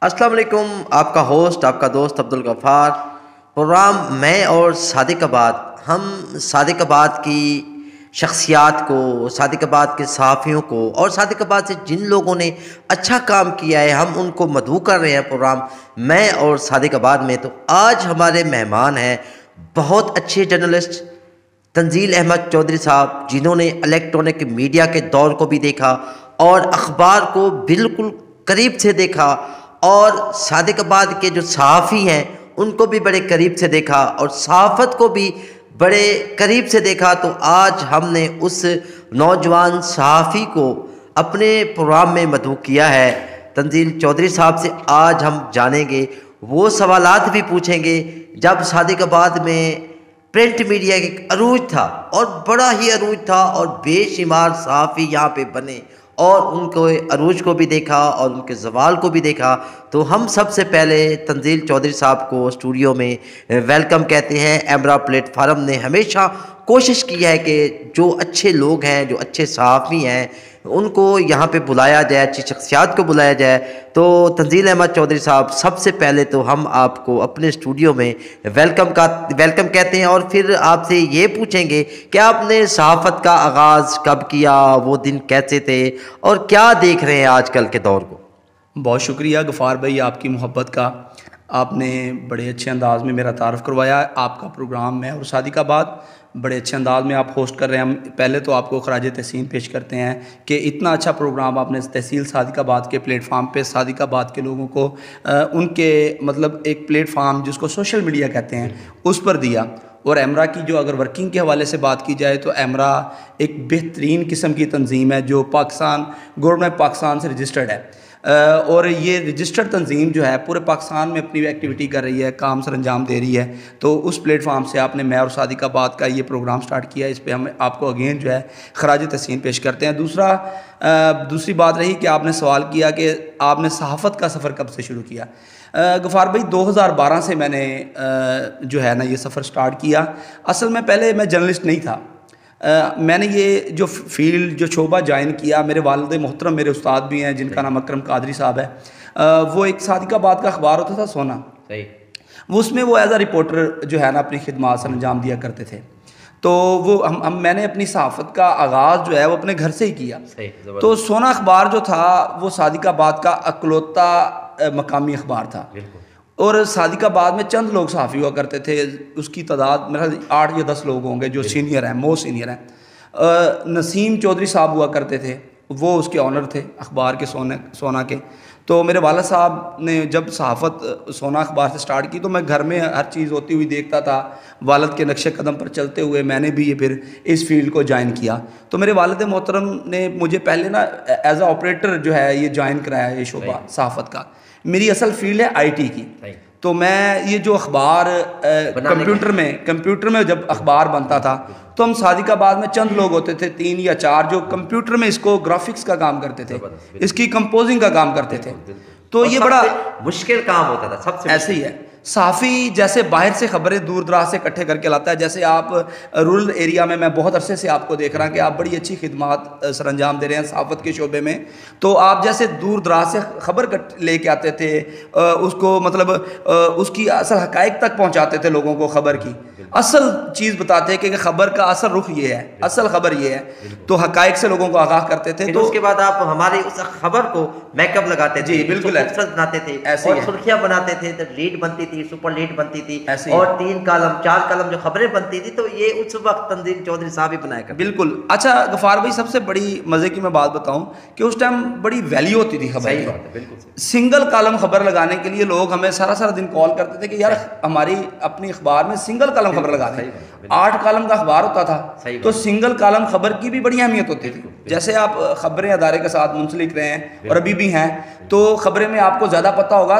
अस्सलाम वालेकुम। आपका होस्ट, आपका दोस्त अब्दुल गफ़ार। प्रोग्राम मैं और सादिकाबाद, हम सादिकाबाद की शख्सियात को, सादिकाबाद के सहाफ़ियों को और सादिकाबाद से जिन लोगों ने अच्छा काम किया है, हम उनको मदऊ कर रहे हैं प्रोग्राम मैं और सादिकाबाद में। तो आज हमारे मेहमान हैं बहुत अच्छे जर्नलिस्ट तंजील अहमद चौधरी साहब, जिन्होंने इलेक्ट्रॉनिक मीडिया के दौर को भी देखा और अखबार को बिल्कुल करीब से देखा, और सादिकाबाद के जो सहाफ़ी हैं उनको भी बड़े करीब से देखा और सहाफ़त को भी बड़े करीब से देखा। तो आज हमने उस नौजवान सहाफ़ी को अपने प्रोग्राम में मदऊ किया है। तंजील चौधरी साहब से आज हम जानेंगे, वो सवालात भी पूछेंगे जब सादिकाबाद में प्रिंट मीडिया का एक अरूज था और बड़ा ही अरूज था और बेशुमार सहाफ़ी यहाँ पे बने और उनको अरूज को भी देखा और उनके ज़वाल को भी देखा। तो हम सबसे पहले तंजील चौधरी साहब को स्टूडियो में वेलकम कहते हैं। एमरा प्लेटफार्म ने हमेशा कोशिश की है कि जो अच्छे लोग हैं, जो अच्छे सहाफ़ी हैं, उनको यहाँ पे बुलाया जाए, अच्छी शख्सियात को बुलाया जाए। तो तंजील अहमद चौधरी साहब, सबसे पहले तो हम आपको अपने स्टूडियो में वेलकम कहते हैं और फिर आपसे ये पूछेंगे कि आपने सहाफ़त का आगाज़ कब किया, वो दिन कैसे थे और क्या देख रहे हैं आजकल के दौर को। बहुत शुक्रिया गफ़ार भाई, आपकी मोहब्बत का। आपने बड़े अच्छे अंदाज़ में मेरा तारफ़ करवाया। आपका प्रोग्राम मैं और सादिकाबाद बड़े अच्छे अंदाज में आप होस्ट कर रहे हैं। हम पहले तो आपको ख़राज तहसीन पेश करते हैं कि इतना अच्छा प्रोग्राम आपने तहसील सादिकाबाद के प्लेटफार्म पे सादिकाबाद के लोगों को उनके मतलब एक प्लेटफार्म जिसको सोशल मीडिया कहते हैं उस पर दिया। और एमरा की जो अगर वर्किंग के हवाले से बात की जाए तो एमरा एक बेहतरीन किस्म की तंजीम है जो गवर्नमेंट पाकिस्तान से रजिस्टर्ड है। और ये रजिस्टर्ड तंजीम जो है पूरे पाकिस्तान में अपनी एक्टिविटी कर रही है, काम सर अंजाम दे रही है। तो उस प्लेटफार्म से आपने मैं और सादिकाबाद का ये प्रोग्राम स्टार्ट किया, इस पर हम आपको अगेन जो है ख़राज तहसीन पेश करते हैं। दूसरी बात रही कि आपने सवाल किया कि आपने सहाफ़त का सफ़र कब से शुरू किया। गफ़ार भाई 2012 से मैंने जो है ना ये सफ़र स्टार्ट किया। असल में पहले मैं जर्नलिस्ट नहीं था। मैंने ये जो फील्ड जो शोबा ज्वाइन किया, मेरे वालिद मोहतरम मेरे उस्ताद भी हैं जिनका नाम अकरम कादरी साहब है। वो एक सादिकाबाद का अखबार होता था सोना, वो उसमें वो एज आ रिपोर्टर जो है ना अपनी खिदमत सर अंजाम दिया करते थे। तो वो मैंने अपनी सहाफ़त का आगाज़ जो है वो अपने घर से ही किया। तो सोना अखबार जो था वो सादिकाबाद का अकलौता मकामी अखबार था और सादिकाबाद में चंद लोग सहाफ़ी हुआ करते थे। उसकी तादाद मेरा 8 या 10 लोग होंगे जो सीनियर हैं, मोस्ट सीनियर हैं। नसीम चौधरी साहब हुआ करते थे, वो उसके ऑनर थे अखबार के सोना के। तो मेरे वाला साहब ने जब सहाफ़त सोना अखबार से स्टार्ट की तो मैं घर में हर चीज़ होती हुई देखता था। वालिद के नक्शे कदम पर चलते हुए मैंने भी ये फिर इस फील्ड को ज्वाइन किया। तो मेरे वालिद मोहतरम ने मुझे पहले ना एज आ ऑपरेटर जो है ये ज्वाइन कराया, ये शोबा सहाफ़त का। मेरी असल फील्ड है आईटी की। तो मैं ये जो अखबार कंप्यूटर में जब अखबार बनता था तो हम सादिकाबाद में चंद लोग होते थे, 3 या 4, जो कंप्यूटर में इसको ग्राफिक्स का काम करते थे, इसकी कंपोजिंग का काम करते थे। तो ये बड़ा मुश्किल काम होता था सबसे। ऐसे ही है, सहाफ़ी जैसे बाहर से खबरें दूर दराज से इकट्ठे करके लाता है। जैसे आप रूरल एरिया में, मैं बहुत अरसे से आपको देख रहा हूँ कि आप बड़ी अच्छी खिदमत सर अंजाम दे रहे हैं सहाफ़त के शोबे में। तो आप जैसे दूर दराज से खबर लेके आते थे, उसको मतलब उसकी असल हक़ाइक़ तक पहुँचाते थे लोगों को, खबर की असल चीज़ बताते हैं कि खबर का असल रुख ये है, असल खबर ये है। तो हक़ाइक़ से लोगों को आगाह करते थे। तो उसके बाद आप हमारी उस खबर को मेकअप लगाते थे, जी बिल्कुल बनाते थे, ऐसे और सुर्खियां बनाते थे, तो लीड बनती थी, सुपर लीड बनती थी, और 3 कॉलम 4 कॉलम जो खबरें बनती थी। तो ये उस वक्त तंजील चौधरी साहब ही बनाया करते। बिल्कुल। अच्छा गफ़ार भाई, सबसे बड़ी मज़े की मैं बात बताऊं कि उस टाइम बड़ी वैल्यू होती थी खबर की। सिंगल कॉलम खबर लगाने के लिए लोग हमें सारा दिन कॉल करते थे कि यार हमारी अपनी अखबार में सिंगल कॉलम खबर लगा दें। 8 कॉलम का अखबार होता था, तो सिंगल कॉलम खबर की भी बड़ी अहमियत होती थी। जैसे आप खबरें अदारे के साथ मुंसलिक रहे हैं और अभी भी हैं, तो खबरें में आपको ज़्यादा पता होगा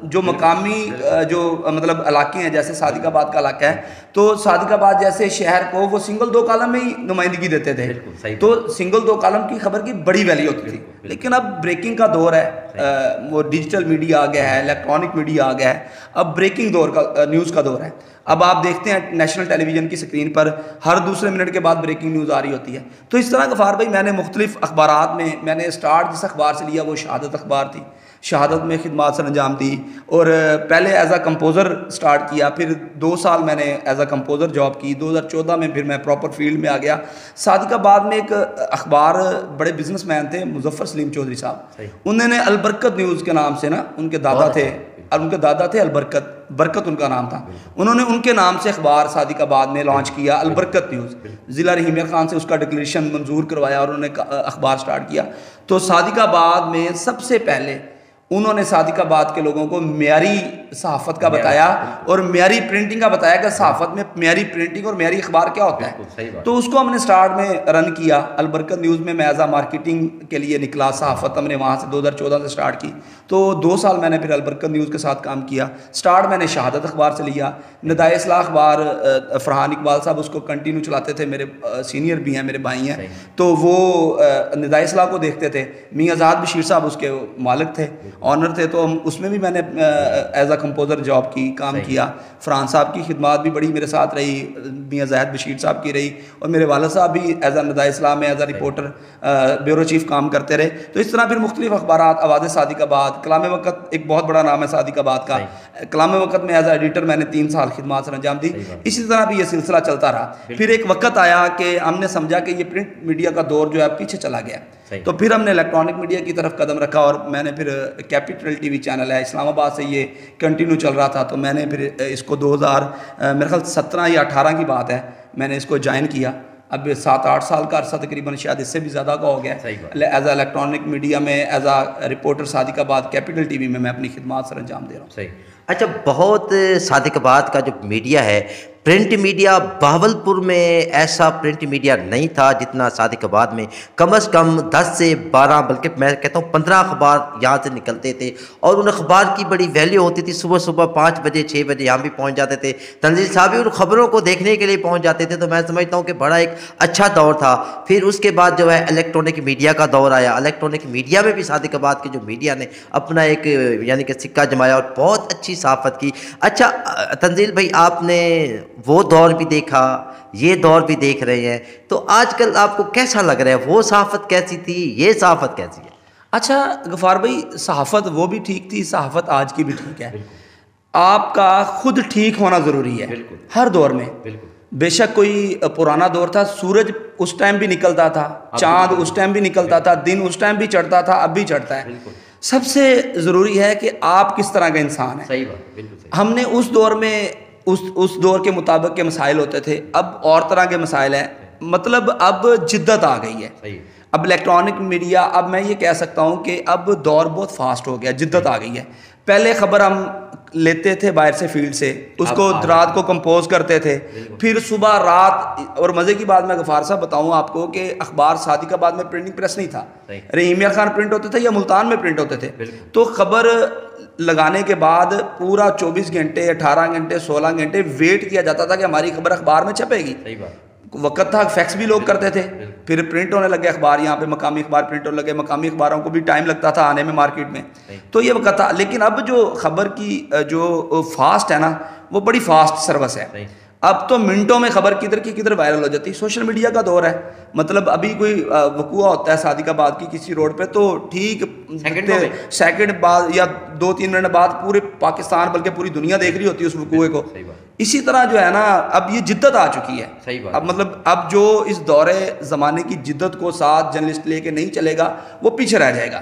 जो मकामी जो मतलब इलाके हैं, जैसे सादिकाबाद का इलाका है, तो सादिकाबाद जैसे शहर को वो सिंगल 2 कॉलम में ही नुमाइंदगी देते थे। तो सिंगल 2 कॉलम की खबर की बड़ी वैल्यू होती थी। लेकिन अब ब्रेकिंग का दौर है, वो डिजिटल मीडिया आ गया है, इलेक्ट्रॉनिक मीडिया आ गया है, अब ब्रेकिंग दौर का न्यूज़ का दौर है। अब आप देखते हैं नेशनल टेलीविज़न की स्क्रीन पर हर दूसरे मिनट के बाद ब्रेकिंग न्यूज़ आ रही होती है। तो इस तरह गफ़ार भाई मैंने मुख्तलिफ अखबारात में मैंने स्टार्ट जिस अखबार से लिया वो शहादत अखबार थी। शहादत में खिदमत सर अंजाम दी, और पहले एज आ कंपोज़र स्टार्ट किया, फिर 2 साल मैंने एज आ कंपोज़र जॉब की। 2014 में फिर मैं प्रॉपर फील्ड में आ गया। सादिकाबाद में एक अखबार, बड़े बिजनेसमैन थे मुजफ्फर सलीम चौधरी साहब, उन्होंने अलबरकत न्यूज़ के नाम से ना, उनके दादा थे और उनके दादा थे अलबरकत, बरकत उनका नाम था, उन्होंने उनके नाम से अखबार सादिकाबाद में लॉन्च किया, अलबरकत न्यूज़। ज़िला रहीम खान से उसका डिक्लेरेशन मंजूर करवाया और उन्होंने अखबार स्टार्ट किया। तो सादिकाबाद में सबसे पहले उन्होंने सादिकाबाद के लोगों को म्यारी सहाफ़त का बताया और म्यारी प्रिंटिंग का बताया कि सहाफ़त में म्यारी प्रिंटिंग और म्यारी अखबार क्या होता है। तो उसको हमने स्टार्ट में रन किया। अलबरकत न्यूज़ में मैं एज आ मार्केटिंग के लिए निकला, सहाफ़त हमने वहाँ से 2014 से स्टार्ट की। तो 2 साल मैंने फिर अलबरकत न्यूज़ के साथ काम किया। स्टार्ट मैंने शहादत अखबार से लिया। निदाए इस्लाह अखबार फरहान इकबाल साहब उसको कंटिन्यू चलाते थे, मेरे सीनियर भी हैं, मेरे भाई हैं, तो वो निदाए इस्लाह को देखते थे। मियां आज़ाद बशीर साहब उसके मालिक थे, ऑनर थे, तो उसमें भी मैंने एज आ कंपोज़र जॉब की, काम किया। फरहान साहब की खिदमत भी बड़ी मेरे साथ रही, मियां ज़ाहिद बशीर साहब की रही, और मेरे वाला साहब भी एज आ निदाए इस्लाह में एज आ रिपोर्टर ब्यूरो चीफ काम करते रहे। तो इस तरह फिर मुख्तलिफ अखबारात, आवाज़ सादिकाबाद, कलाम वक़्त एक बहुत बड़ा नाम है सादिकाबाद का, कलाम वक़्त में एज आ एडिटर मैंने 3 साल खिदमत सर अंजाम दी। इसी तरह भी ये सिलसिला चलता रहा। फिर एक वक्त आया कि हमने समझा कि ये प्रिंट मीडिया का दौर जो है पीछे चला गया, तो फिर हमने इलेक्ट्रॉनिक मीडिया की तरफ कदम रखा, और मैंने फिर कैपिटल टीवी चैनल है इस्लामाबाद से, ये कंटिन्यू चल रहा था, तो मैंने फिर इसको 2000 मेरे ख्याल 17 या 18 की बात है, मैंने इसको ज्वाइन किया। अब 7-8 साल का अरसा तकरीबन, शायद इससे भी ज़्यादा का हो गया एज आ इलेक्ट्रॉनिक मीडिया में, एज आ रिपोर्टर सादिकाबाद कैपिटल टीवी में मैं अपनी खिदमत सर अंजाम दे रहा हूँ। सही। अच्छा, बहुत सादिकाबाद का जो मीडिया है, प्रिंट मीडिया, बहावलपुर में ऐसा प्रिंट मीडिया नहीं था जितना सादिकाबाद में। कम से कम 10 से 12, बल्कि मैं कहता हूँ 15 अखबार यहाँ से निकलते थे, और उन अखबार की बड़ी वैल्यू होती थी। सुबह सुबह 5 बजे 6 बजे यहाँ भी पहुँच जाते थे, तंजील साहब भी उन खबरों को देखने के लिए पहुँच जाते थे। तो मैं समझता हूँ कि बड़ा एक अच्छा दौर था। फिर उसके बाद जो है इलेक्ट्रॉनिक मीडिया का दौर आया। इलेक्ट्रॉनिक मीडिया में भी सादिकाबाद के जो मीडिया ने अपना एक यानी कि सिक्का जमाया और बहुत अच्छी सहाफ़त की। अच्छा तंजील भाई, आपने वो दौर भी देखा, ये दौर भी देख रहे हैं, तो आजकल आपको कैसा लग रहा है? वो सहाफ़त कैसी थी, ये सहाफ़त कैसी है? अच्छा गफ़ार भाई, सहाफ़त वो भी ठीक थी, सहाफ़त आज की भी ठीक है। आपका खुद ठीक होना ज़रूरी है हर दौर में। बेशक कोई पुराना दौर था, सूरज उस टाइम भी निकलता था, चाँद उस टाइम भी निकलता था, दिन उस टाइम भी चढ़ता था, अब भी चढ़ता है। सबसे ज़रूरी है कि आप किस तरह का इंसान है। सही बात, बिल्कुल सही। हमने उस दौर में उस दौर के मुताबिक के मसाइल होते थे, अब और तरह के मसाइल हैं। मतलब अब जिद्दत आ गई है। सही। अब इलेक्ट्रॉनिक मीडिया, अब मैं ये कह सकता हूँ कि अब दौर बहुत फास्ट हो गया, जिद्दत आ गई है। पहले खबर हम लेते थे बाहर से, फील्ड से, उसको रात को कंपोज करते थे, फिर सुबह रात। और मज़े की बात मैं गफ़ार साहब बताऊँ आपको कि अखबार सादिकाबाद में प्रिंटिंग प्रेस नहीं था, रहीमिया खान प्रिंट होते थे या मुल्तान में प्रिंट होते थे। तो खबर लगाने के बाद पूरा 24 घंटे, 18 घंटे, 16 घंटे वेट किया जाता था कि हमारी खबर अखबार में छपेगी। वक्त था, फैक्स भी लोग करते थे, फिर प्रिंट होने लगे अखबार, यहाँ पे मकामी अखबार प्रिंट होने लगे, मकामी अखबारों को भी टाइम लगता था आने में मार्केट में। तो ये वक्त था। लेकिन अब जो खबर की जो फास्ट है ना, वो बड़ी फास्ट सर्विस है। अब तो मिनटों में खबर किधर की किधर वायरल हो जाती है। सोशल मीडिया का दौर है। मतलब अभी कोई वकूआ होता है सादिकाबाद की किसी रोड पे, तो ठीक सेकंड बाद या 2-3 मिनट बाद पूरे पाकिस्तान बल्कि पूरी दुनिया देख रही होती है उस वकूए को। इसी तरह जो है ना, अब ये जिद्दत आ चुकी है। सही बात। अब मतलब अब जो इस दौरे ज़माने की जिद्दत को साथ जर्नलिस्ट लेके नहीं चलेगा, वो पीछे रह जाएगा।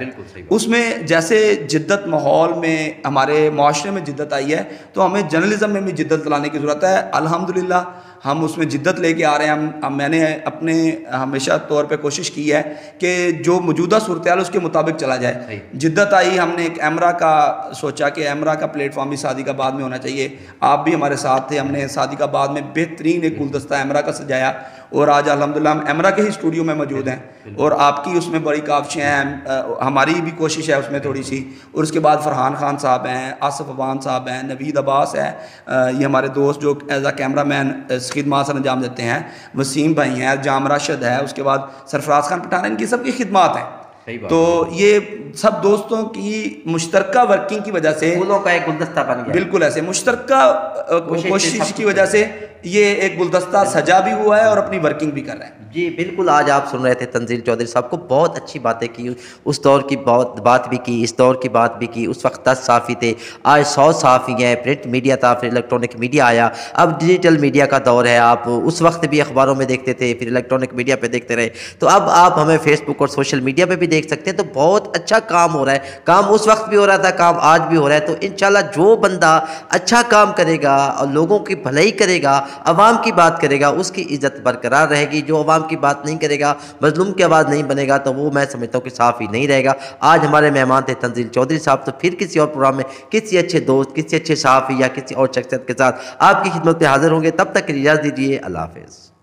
उसमें जैसे जिद्दत माहौल में, हमारे माशरे में जिद्दत आई है, तो हमें जर्नलिज्म में भी जिद्दत लाने की ज़रूरत है। अल्हम्दुलिल्लाह हम उसमें जिद्दत लेके आ रहे हैं। हम मैंने अपने हमेशा तौर पे कोशिश की है कि जो मौजूदा सूरत हाल उसके मुताबिक चला जाए। जिद्दत आई, हमने एक एमरा का सोचा कि एमरा का प्लेटफॉर्म भी सादिकाबाद में होना चाहिए। आप भी हमारे साथ थे, हमने सादिकाबाद में बेहतरीन एक गुलदस्ता एमरा का सजाया, और आज अल्हम्दुलिल्लाह हम एमरा के ही स्टूडियो में मौजूद हैं, और आपकी उसमें बड़ी काविशें हैं, हमारी भी कोशिश है उसमें थोड़ी सी। और उसके बाद फरहान खान साहब हैं, आसिफ अबान साहब हैं, नवीद अब्बास है, ये हमारे दोस्त जो एज आ कैमरा मैन खिदमत सर अंजाम देते हैं, वसीम भाई हैं, जाम राशिद है, उसके बाद सरफराज खान पठान, इनकी सबकी खिदमत हैं। सही बात तो ये सब दोस्तों की मुश्तरका वर्किंग की वजह से फूलों का एक गुलदस्ता बन गया। बिल्कुल ऐसे मुश्तरका कोशिश सब की कुछ वजह से ये एक गुलदस्ता सजा भी हुआ है और अपनी वर्किंग भी कर रहा है। जी बिल्कुल, आज आप सुन रहे थे तंजील चौधरी साहब को, बहुत अच्छी बातें की, उस दौर की बहुत बात भी की, इस दौर की बात भी की। उस वक्त 10 सहाफ़ी थे, आज 100 सहाफ़ी हैं। प्रिंट मीडिया था, फिर इलेक्ट्रॉनिक मीडिया आया, अब डिजिटल मीडिया का दौर है। आप उस वक्त भी अखबारों में देखते थे, फिर इलेक्ट्रॉनिक मीडिया पे देखते रहे, तो अब आप हमें फेसबुक और सोशल मीडिया पे भी देख सकते हैं। तो बहुत अच्छा काम हो रहा है, काम उस वक्त भी हो रहा था, काम आज भी हो रहा है। तो इंशाल्लाह जो बंदा अच्छा काम करेगा और लोगों की भलाई करेगा, अवाम की बात करेगा, उसकी इज्जत बरकरार रहेगी। जो अवाम की बात नहीं करेगा, मजलूम की आवाज़ नहीं बनेगा, तो वो मैं समझता हूँ कि साफ ही नहीं रहेगा। आज हमारे मेहमान थे तंजील चौधरी साहब। तो फिर किसी और प्रोग्राम में किसी अच्छे दोस्त, किसी अच्छे सहाफ़ी या किसी और शख्सियत के साथ आपकी खिदमत में हाजिर होंगे। तब तक इजाज़त दीजिए, अल्लाह हाफ़िज़।